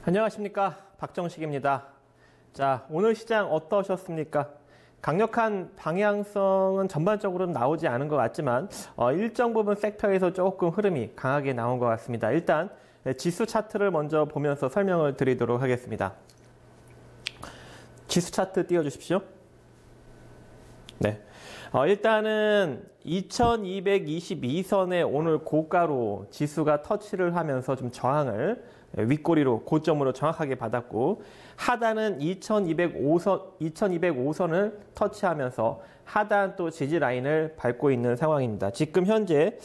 안녕하십니까, 박정식입니다. 자, 오늘 시장 어떠셨습니까? 강력한 방향성은 전반적으로는 나오지 않은 것 같지만 일정 부분 섹터에서 조금 흐름이 강하게 나온 것 같습니다. 일단 지수 차트를 먼저 보면서 설명을 드리도록 하겠습니다. 지수 차트 띄워주십시오. 네. 일단은 2222선에 오늘 고가로 지수가 터치를 하면서 좀 저항을 윗꼬리로 고점으로 정확하게 받았고, 하단은 2205선을 터치하면서 하단 또 지지 라인을 밟고 있는 상황입니다. 지금 현재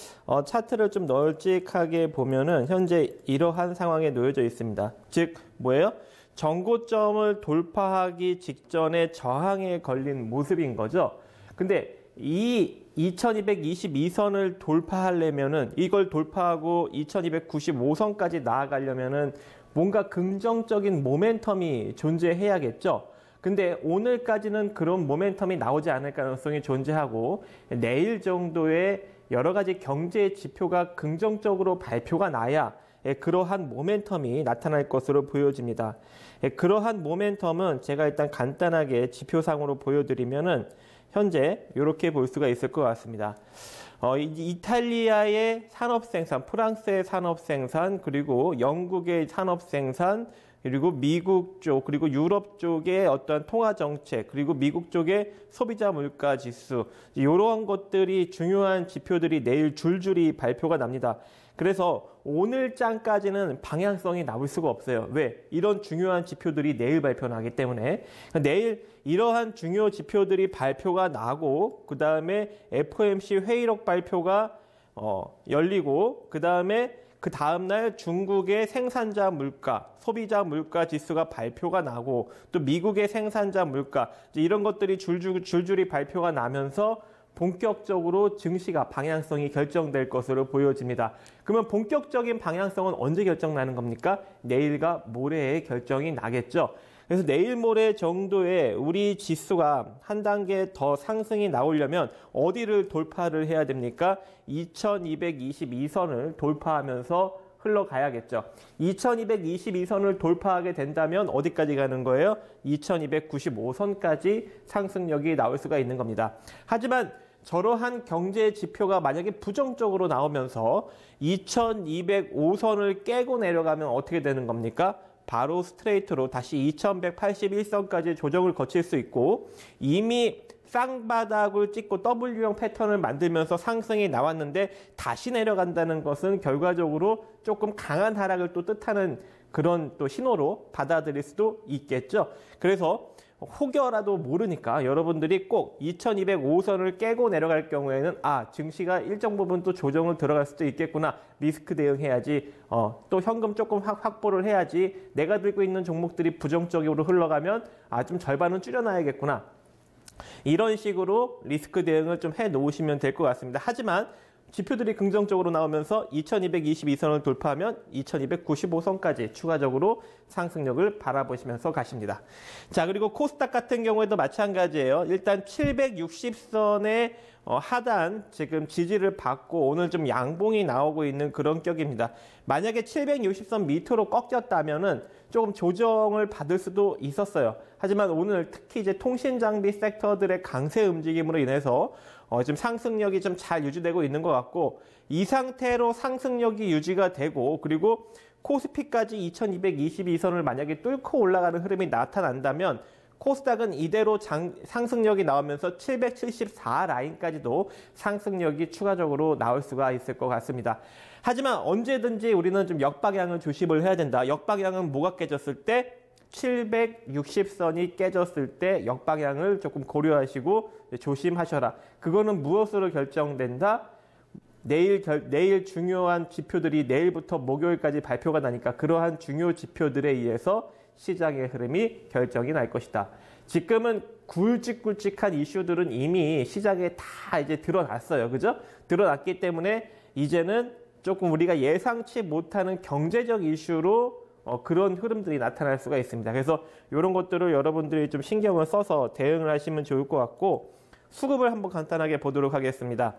차트를 좀 널찍하게 보면은 현재 이러한 상황에 놓여져 있습니다. 즉 뭐예요? 전고점을 돌파하기 직전에 저항에 걸린 모습인 거죠. 근데 이 2222선을 돌파하려면은, 이걸 돌파하고 2295선까지 나아가려면은 뭔가 긍정적인 모멘텀이 존재해야겠죠. 근데 오늘까지는 그런 모멘텀이 나오지 않을 가능성이 존재하고, 내일 정도의 여러 가지 경제 지표가 긍정적으로 발표가 나야 그러한 모멘텀이 나타날 것으로 보여집니다. 그러한 모멘텀은 제가 일단 간단하게 지표상으로 보여드리면은 현재 이렇게 볼 수가 있을 것 같습니다. 이탈리아의 산업생산, 프랑스의 산업생산, 그리고 영국의 산업생산, 그리고 미국 쪽, 그리고 유럽 쪽의 어떤 통화정책, 그리고 미국 쪽의 소비자 물가 지수, 이러한 것들이 중요한 지표들이 내일 줄줄이 발표가 납니다. 그래서 오늘장까지는 방향성이 나올 수가 없어요. 왜? 이런 중요한 지표들이 내일 발표나기 때문에. 내일 이러한 중요 지표들이 발표가 나고, 그 다음에 FOMC 회의록 발표가 열리고, 그 다음날 중국의 생산자 물가, 소비자 물가 지수가 발표가 나고, 또 미국의 생산자 물가, 이런 것들이 줄줄이 발표가 나면서 본격적으로 증시가 방향성이 결정될 것으로 보여집니다. 그러면 본격적인 방향성은 언제 결정나는 겁니까? 내일과 모레에 결정이 나겠죠. 그래서 내일 모레 정도에 우리 지수가 한 단계 더 상승이 나오려면 어디를 돌파를 해야 됩니까? 2222선을 돌파하면서 흘러가야겠죠. 2222선을 돌파하게 된다면 어디까지 가는 거예요? 2295선까지 상승력이 나올 수가 있는 겁니다. 하지만 저러한 경제 지표가 만약에 부정적으로 나오면서 2205선을 깨고 내려가면 어떻게 되는 겁니까? 바로 스트레이트로 다시 2181선까지 조정을 거칠 수 있고, 이미 쌍바닥을 찍고 W형 패턴을 만들면서 상승이 나왔는데 다시 내려간다는 것은 결과적으로 조금 강한 하락을 또 뜻하는 그런 또 신호로 받아들일 수도 있겠죠. 그래서 혹여라도 모르니까 여러분들이 꼭 2205선을 깨고 내려갈 경우에는 증시가 일정 부분 또 조정을 들어갈 수도 있겠구나, 리스크 대응해야지, 또 현금 조금 확보를 해야지, 내가 들고 있는 종목들이 부정적으로 흘러가면 좀 절반은 줄여놔야겠구나, 이런 식으로 리스크 대응을 좀 해 놓으시면 될 것 같습니다. 하지만 지표들이 긍정적으로 나오면서 2222선을 돌파하면 2295선까지 추가적으로 상승력을 바라보시면서 가십니다. 자, 그리고 코스닥 같은 경우에도 마찬가지예요. 일단 760선의 하단 지금 지지를 받고 오늘 좀 양봉이 나오고 있는 그런 격입니다. 만약에 760선 밑으로 꺾였다면은 조금 조정을 받을 수도 있었어요. 하지만 오늘 특히 이제 통신장비 섹터들의 강세 움직임으로 인해서 지금 상승력이 좀 잘 유지되고 있는 것 같고, 이 상태로 상승력이 유지가 되고, 그리고 코스피까지 2222선을 만약에 뚫고 올라가는 흐름이 나타난다면 코스닥은 이대로 상승력이 나오면서 774 라인까지도 상승력이 추가적으로 나올 수가 있을 것 같습니다. 하지만 언제든지 우리는 좀 역방향을 조심을 해야 된다. 역방향은 뭐가 깨졌을 때? 760선이 깨졌을 때 역방향을 조금 고려하시고 조심하셔라. 그거는 무엇으로 결정된다? 내일 중요한 지표들이 내일부터 목요일까지 발표가 나니까 그러한 중요 지표들에 의해서 시장의 흐름이 결정이 날 것이다. 지금은 굵직굵직한 이슈들은 이미 시장에 다 이제 드러났어요. 그죠? 드러났기 때문에 이제는 조금 우리가 예상치 못하는 경제적 이슈로 그런 흐름들이 나타날 수가 있습니다. 그래서 이런 것들을 여러분들이 좀 신경을 써서 대응을 하시면 좋을 것 같고, 수급을 한번 간단하게 보도록 하겠습니다.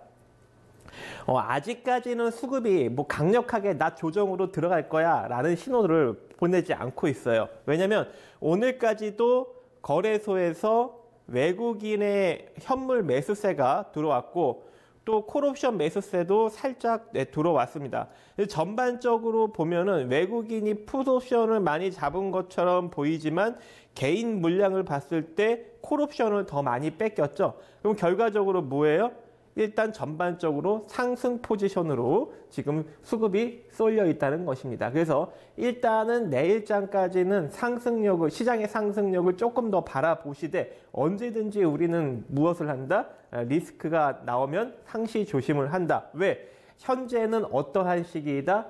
아직까지는 수급이 뭐 강력하게 낮 조정으로 들어갈 거야 라는 신호를 보내지 않고 있어요. 왜냐하면 오늘까지도 거래소에서 외국인의 현물 매수세가 들어왔고 또 콜옵션 매수세도 살짝 들어왔습니다. 전반적으로 보면은 외국인이 풋옵션을 많이 잡은 것처럼 보이지만 개인 물량을 봤을 때 콜옵션을 더 많이 뺏겼죠. 그럼 결과적으로 뭐예요? 일단 전반적으로 상승 포지션으로 지금 수급이 쏠려 있다는 것입니다. 그래서 일단은 내일장까지는 상승력을, 시장의 상승력을 조금 더 바라보시되 언제든지 우리는 무엇을 한다? 리스크가 나오면 상시 조심을 한다. 왜? 현재는 어떠한 시기이다?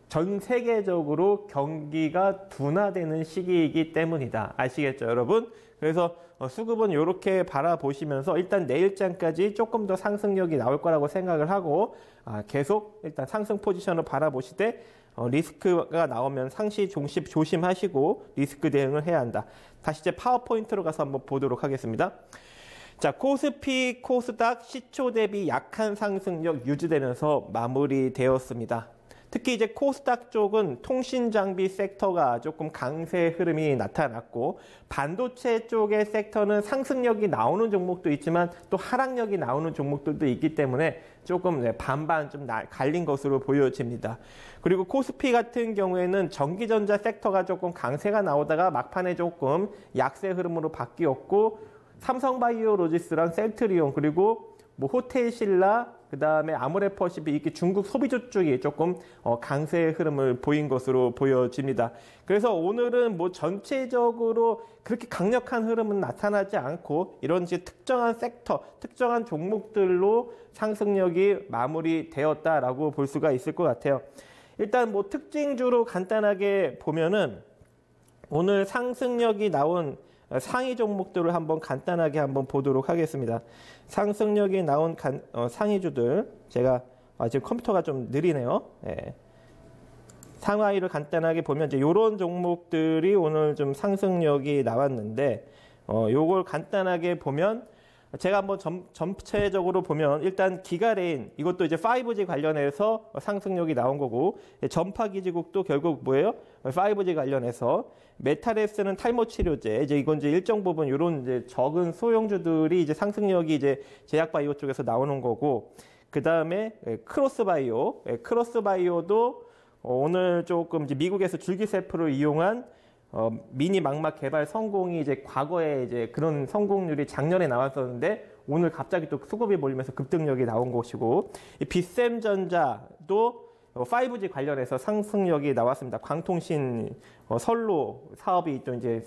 전 세계적으로 경기가 둔화되는 시기이기 때문이다. 아시겠죠, 여러분? 그래서 수급은 이렇게 바라보시면서 일단 내일장까지 조금 더 상승력이 나올 거라고 생각을 하고 계속 일단 상승 포지션을 바라보시되 리스크가 나오면 상시 조심하시고 리스크 대응을 해야 한다. 다시 이제 파워포인트로 가서 한번 보도록 하겠습니다. 자, 코스피, 코스닥 시초 대비 약한 상승력 유지되면서 마무리되었습니다. 특히 이제 코스닥 쪽은 통신 장비 섹터가 조금 강세 흐름이 나타났고 반도체 쪽의 섹터는 상승력이 나오는 종목도 있지만 또 하락력이 나오는 종목들도 있기 때문에 조금 반반 좀 갈린 것으로 보여집니다. 그리고 코스피 같은 경우에는 전기전자 섹터가 조금 강세가 나오다가 막판에 조금 약세 흐름으로 바뀌었고 삼성바이오로지스랑 셀트리온 그리고 뭐 호텔신라 그 다음에 아모레퍼시픽 이렇게 중국 소비주 쪽이 조금 강세의 흐름을 보인 것으로 보여집니다. 그래서 오늘은 뭐 전체적으로 그렇게 강력한 흐름은 나타나지 않고 이런 이제 특정한 섹터, 특정한 종목들로 상승력이 마무리되었다라고 볼 수가 있을 것 같아요. 일단 뭐 특징주로 간단하게 보면은 오늘 상승력이 나온 상위 종목들을 한번 간단하게 한번 보도록 하겠습니다. 상승력이 나온 상위주들 제가 지금 컴퓨터가 좀 느리네요. 예. 상하이를 간단하게 보면 이제 이런 종목들이 오늘 좀 상승력이 나왔는데 요걸 간단하게 보면 제가 한번 전체적으로 보면 일단 기가레인 이것도 이제 5G 관련해서 상승력이 나온 거고 전파기지국도 결국 뭐예요? 5G 관련해서 메타레스는 탈모 치료제 이제 이건 이제 일정 부분 이런 이제 적은 소형주들이 이제 상승력이 이제 제약바이오 쪽에서 나오는 거고 그 다음에 크로스바이오도 오늘 조금 이제 미국에서 줄기세포를 이용한 미니 망막 개발 성공이 이제 과거에 이제 그런 성공률이 작년에 나왔었는데 오늘 갑자기 또 수급이 몰리면서 급등력이 나온 것이고 이 비셈전자도 5G 관련해서 상승력이 나왔습니다. 광통신 선로 사업이 또 이제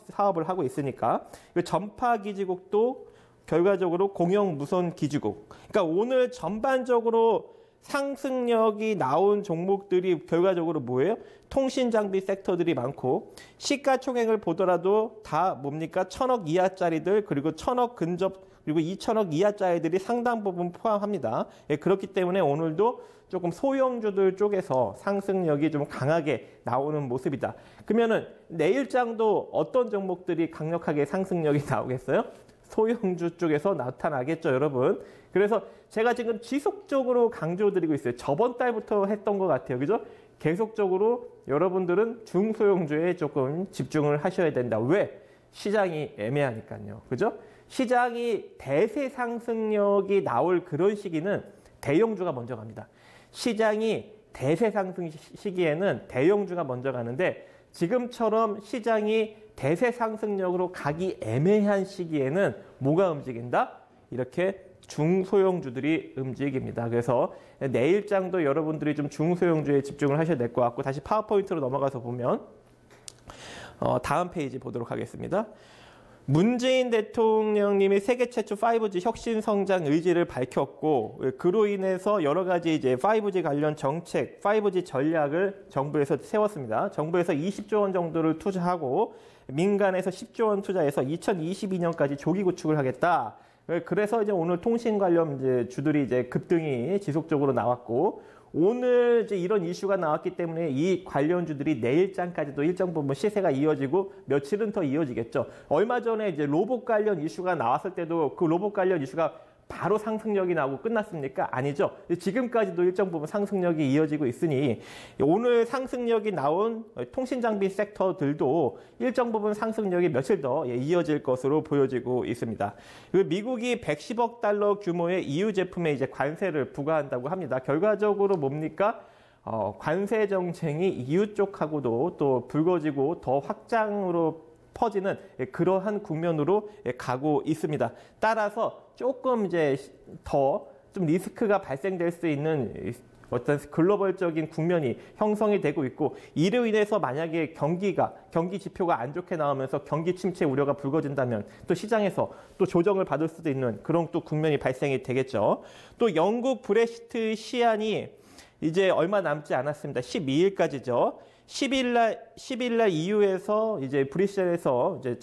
사업을 하고 있으니까 전파기지국도 결과적으로 공영 무선 기지국. 그러니까 오늘 전반적으로 상승력이 나온 종목들이 결과적으로 뭐예요? 통신장비 섹터들이 많고 시가총액을 보더라도 다 뭡니까? 1000억 이하짜리들 그리고 1000억 근접 그리고 2000억 이하짜리들이 상당 부분 포함합니다. 예, 그렇기 때문에 오늘도 조금 소형주들 쪽에서 상승력이 좀 강하게 나오는 모습이다. 그러면은 내일장도 어떤 종목들이 강력하게 상승력이 나오겠어요? 소형주 쪽에서 나타나겠죠, 여러분. 그래서 제가 지금 지속적으로 강조드리고 있어요. 저번 달부터 했던 것 같아요. 그죠? 계속적으로 여러분들은 중소형주에 조금 집중을 하셔야 된다. 왜? 시장이 애매하니까요. 그죠? 시장이 대세 상승력이 나올 그런 시기는 대형주가 먼저 갑니다. 시장이 대세 상승 시기에는 대형주가 먼저 가는데 지금처럼 시장이 대세 상승력으로 가기 애매한 시기에는 뭐가 움직인다? 이렇게 중소형주들이 움직입니다. 그래서 내일장도 여러분들이 좀 중소형주에 집중을 하셔야 될 것 같고 다시 파워포인트로 넘어가서 보면 다음 페이지 보도록 하겠습니다. 문재인 대통령님이 세계 최초 5G 혁신 성장 의지를 밝혔고 그로 인해서 여러 가지 이제 5G 관련 정책, 5G 전략을 정부에서 세웠습니다. 정부에서 20조 원 정도를 투자하고 민간에서 10조 원 투자해서 2022년까지 조기 구축을 하겠다. 그래서 이제 오늘 통신 관련 이제 주들이 이제 급등이 지속적으로 나왔고 오늘 이제 이런 이슈가 나왔기 때문에 이 관련주들이 내일장까지도 일정 부분 시세가 이어지고 며칠은 더 이어지겠죠. 얼마 전에 이제 로봇 관련 이슈가 나왔을 때도 그 로봇 관련 이슈가 바로 상승력이 나오고 끝났습니까? 아니죠. 지금까지도 일정 부분 상승력이 이어지고 있으니 오늘 상승력이 나온 통신장비 섹터들도 일정 부분 상승력이 며칠 더 이어질 것으로 보여지고 있습니다. 그리고 미국이 110억 달러 규모의 EU 제품에 이제 관세를 부과한다고 합니다. 결과적으로 뭡니까? 관세 정쟁이 EU 쪽하고도 또 불거지고 더 확장으로 퍼지는 그러한 국면으로 가고 있습니다. 따라서 조금 이제 더 좀 리스크가 발생될 수 있는 어떤 글로벌적인 국면이 형성이 되고 있고, 이로 인해서 만약에 경기 지표가 안 좋게 나오면서 경기 침체 우려가 불거진다면 또 시장에서 또 조정을 받을 수도 있는 그런 또 국면이 발생이 되겠죠. 또 영국 브렉시트 시한이 이제 얼마 남지 않았습니다. 12일까지죠. 10일날 EU에서 이제 브뤼셀에서 이제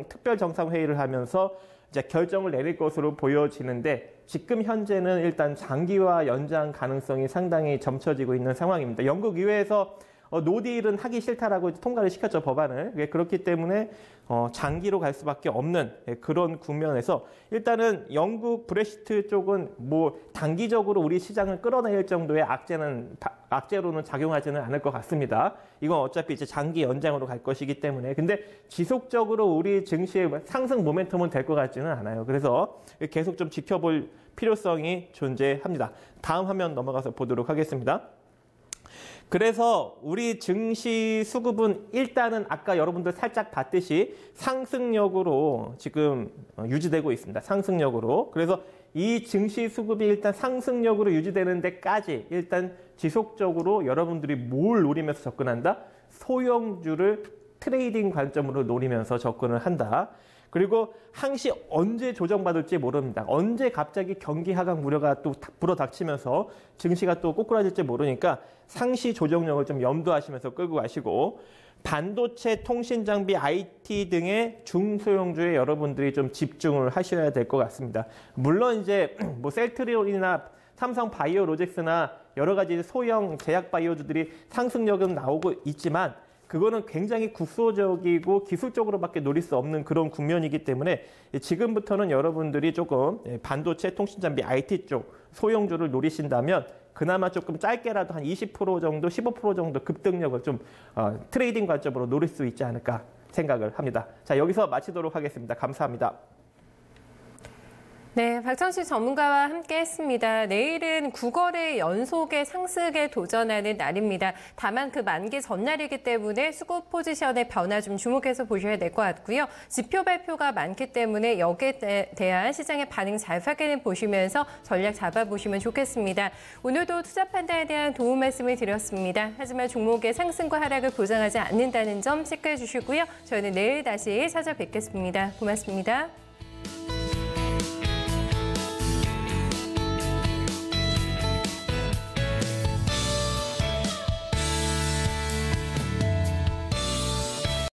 특별 정상회의를 하면서 이제 결정을 내릴 것으로 보여지는데, 지금 현재는 일단 장기화 연장 가능성이 상당히 점쳐지고 있는 상황입니다. 영국 의회에서 노딜은 하기 싫다라고 통과를 시켰죠, 법안을. 그렇기 때문에 장기로 갈 수밖에 없는 그런 국면에서 일단은 영국 브렉시트 쪽은 뭐 단기적으로 우리 시장을 끌어내릴 정도의 악재로는 작용하지는 않을 것 같습니다. 이건 어차피 이제 장기 연장으로 갈 것이기 때문에. 근데 지속적으로 우리 증시의 상승 모멘텀은 될 것 같지는 않아요. 그래서 계속 좀 지켜볼 필요성이 존재합니다. 다음 화면 넘어가서 보도록 하겠습니다. 그래서 우리 증시 수급은 일단은 아까 여러분들 살짝 봤듯이 상승력으로 지금 유지되고 있습니다. 상승력으로. 그래서 이 증시 수급이 일단 상승력으로 유지되는 데까지 일단 지속적으로 여러분들이 뭘 노리면서 접근한다? 소형주를 트레이딩 관점으로 노리면서 접근을 한다. 그리고 항시 언제 조정받을지 모릅니다. 언제 갑자기 경기 하강 우려가 또 불어닥치면서 증시가 또 꼬꾸라질지 모르니까 상시 조정력을 좀 염두하시면서 끌고 가시고, 반도체, 통신장비, IT 등의 중소형주에 여러분들이 좀 집중을 하셔야 될 것 같습니다. 물론 이제 뭐 셀트리온이나 삼성 바이오로직스나 여러 가지 소형 제약 바이오주들이 상승력은 나오고 있지만 그거는 굉장히 국소적이고 기술적으로밖에 노릴 수 없는 그런 국면이기 때문에 지금부터는 여러분들이 조금 반도체, 통신장비, IT 쪽 소형주를 노리신다면 그나마 조금 짧게라도 한 20% 정도, 15% 정도 급등력을 좀 트레이딩 관점으로 노릴 수 있지 않을까 생각을 합니다. 자, 여기서 마치도록 하겠습니다. 감사합니다. 네, 박찬수 전문가와 함께했습니다. 내일은 9거래 연속의 상승에 도전하는 날입니다. 다만 그 만기 전날이기 때문에 수급 포지션의 변화 좀 주목해서 보셔야 될 것 같고요. 지표 발표가 많기 때문에 여기에 대한 시장의 반응 잘 확인해 보시면서 전략 잡아보시면 좋겠습니다. 오늘도 투자 판단에 대한 도움 말씀을 드렸습니다. 하지만 종목의 상승과 하락을 보장하지 않는다는 점 체크해 주시고요. 저희는 내일 다시 찾아뵙겠습니다. 고맙습니다.